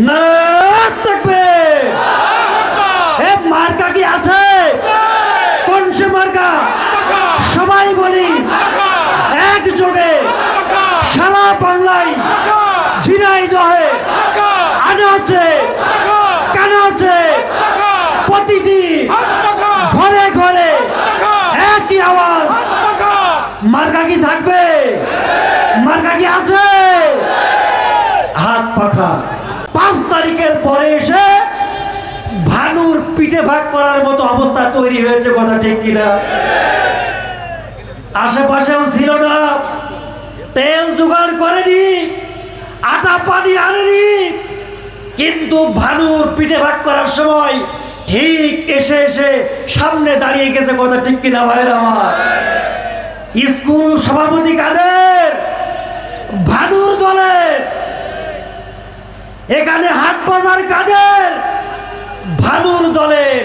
নারায়ে তাকবীর। এ মার্কা কি আছে? কোন সে মার্কা? সবাই বলি একযোগে সারা বাংলায়, ঝিনাইদহে, আনাচে কানাচে, প্রতিটি ঘরে ঘরে একই আওয়াজ, মার্কা কি থাকবে? মার্কা কি আছে? হাত পাখা। 5 তারিখের পরে এসে ভানুর পিঠে ভাগ করার মতো অবস্থা তৈরি হয়েছে, কথা ঠিক কিনা? আশেপাশেও ছিল না, তেল জোগাড় করেনি, আটা পানি আনেনি, কিন্তু ভানুর পিঠে ভাগ করার সময় ঠিক এসে এসে সামনে দাঁড়িয়ে গেছে, কথা ঠিক কিনা ভাইয়ের আমার? স্কুল সভাপতি কাদের? ভানুর দলের। এখানে হাট বাজার কাদের? ভানুর দলের।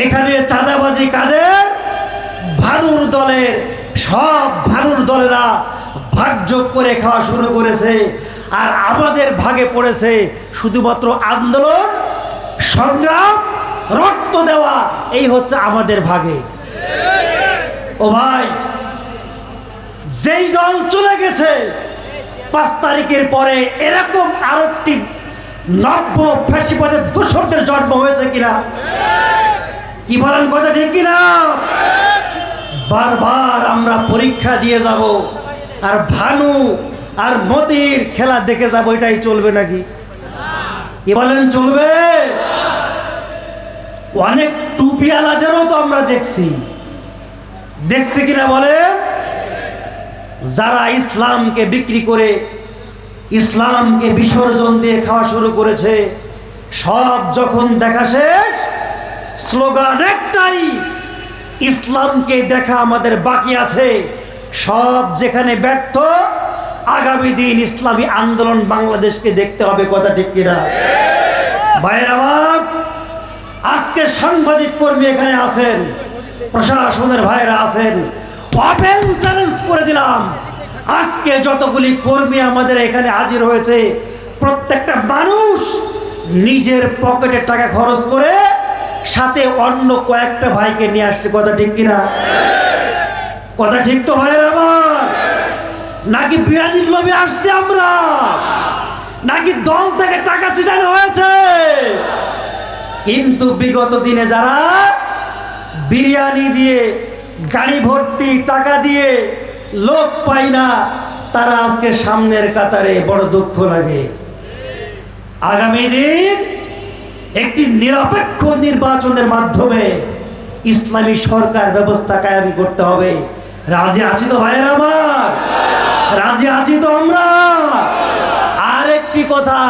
এখানে চাঁদাবাজি কাদের? ভানুর দলের। সব ভানুর দলেরা ভাগযোগ করে খাওয়া শুরু করেছে, আর আমাদের ভাগে পড়েছে শুধুমাত্র আন্দোলন, সংগ্রাম, রক্ত দেওয়া। এই হচ্ছে আমাদের ভাগে। ও ভাই, যেই দল চলে গেছে 5 তারিখের পরে এরকম আরেকটি নব্য ফ্যাসিবাদের দোসরদের জন্ম হয়েছে কিনা? কি বলেন, কথা ঠিক কিনা? বারবার আমরা পরীক্ষা দিয়ে যাব আর ভানু আর মতির খেলা দেখে যাব, এটাই চলবে নাকি? কি বলেন, চলবে? অনেক টুপিওয়ালাদেরও তো আমরা দেখছি কিনা বলেন? যারা ইসলামকে বিক্রি করে ইসলামকে বিসর্জন দিয়ে খাওয়া শুরু করেছে, সব যখন দেখা শেষ, স্লোগান একটাই, ইসলামকে দেখা আমাদের বাকি আছে। সব যেখানে ব্যর্থ, আগামী দিন ইসলামী আন্দোলন বাংলাদেশকে দেখতে হবে, কথা ঠিক কিনা? ভাইয়ের আমার, আজকে সাংবাদিক কর্মী এখানে আছেন, প্রশাসনের ভাইয়েরা আছেন, ওপেন চ্যালেঞ্জ করে দিলাম, আজকে যতগুলি কর্মী আমাদের এখানে হাজির হয়েছে, প্রত্যেকটা মানুষ নিজের পকেটে টাকা খরচ করে সাথে অন্য কয়েকটা ভাইকে নিয়ে আসছে, কথা ঠিক কিনা? কথা ঠিক তো ভাইয়ের আমার? নাকি বিরাজির লোভে আসছে আমরা? নাকি দল থেকে টাকা ছিটানো হয়েছে? কিন্তু বিগত দিনে যারা বিরিয়ানি দিয়ে, গাড়ি ভর্তি টাকা দিয়ে লোক পায় না, তারা আজকে সামনের কাতারে, বড় দুঃখ লাগে। আগামী দিন একটি নিরপেক্ষ নির্বাচনের মাধ্যমে ইসলামী সরকার ব্যবস্থা কায়েম করতে হবে। রাজি আছি তো ভাইয়ের আমার? রাজি আছি তো আমরা? আর একটি কথা,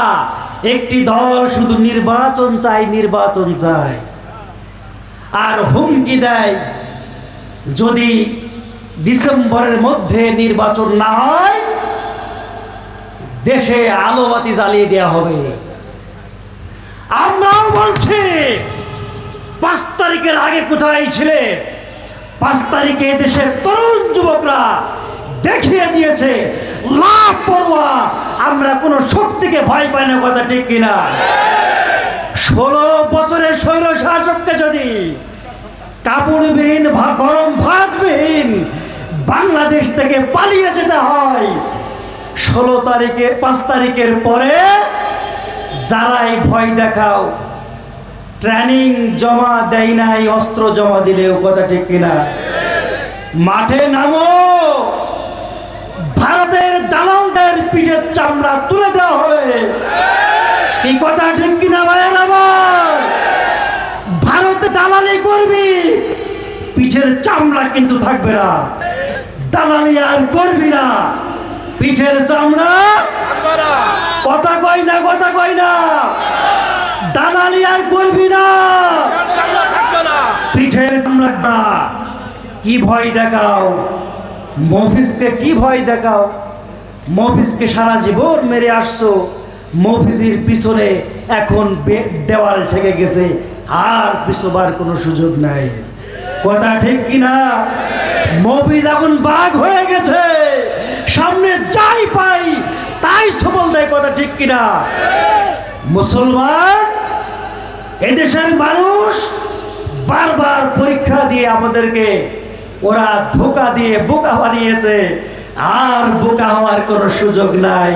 একটি দল শুধু নির্বাচন চায় আর হুমকি দেয়, যদি ডিসেম্বরের মধ্যে নির্বাচন না হয় দেশে আলোবাতি জ্বালিয়ে দেওয়া হবে। আমরাও বলছি, 5 তারিখের আগে কোথায় ছিলে? 5 তারিখে দেশের তরুণ যুবকরা দেখিয়ে দিয়েছে লাপরোয়া, আমরা কোনো শক্তিকে ভয় পাই না, কথা ঠিক কিনা? 16 বছরের স্বৈর শাসককে যদি কাপড়বিহীন, গরম ভাতবিহীন বাংলাদেশ থেকে পালিয়ে যেতে হয়, 5 তারিখের পরে যারাই ভয় দেখাও, ট্রেনিং জমা দেয় নাই, অস্ত্র জমা দিলেও, কথা ঠিক কিনা? মাঠে নামো, ভারতের দালালদের পিঠের চামড়া তুলে দেওয়া হবে, এই কথা ঠিক কিনা ভাইয়ের আমার? ভারতে দালালি করবি, পিঠের চামড়া কিন্তু থাকবে না। দালালি আর করবি না, পিঠের চামড়া, কথা কই না, দালালি আর করবি না, পিঠের চামড়া। কি ভয় দেখাও মফিজকে? কি ভয় দেখাও? মফিজকে সারা জীবন মেরে আসছো, মফিজের পিছনে এখন দেওয়াল ঠেকে গেছে, আর পিছবার কোনো সুযোগ নাই, কথা ঠিক কিনা? মফিজ এখন বাঘ হয়ে গেছে, সামনে যাই পাই তাই সবল দেয়, কথা ঠিক কিনা? মুসলমান এদেশের মানুষ বারবার পরীক্ষা দিয়ে আমাদেরকে ওরা ধোঁকা দিয়ে বোকা বানিয়েছে, আর বোকা হওয়ার কোনো সুযোগ নাই।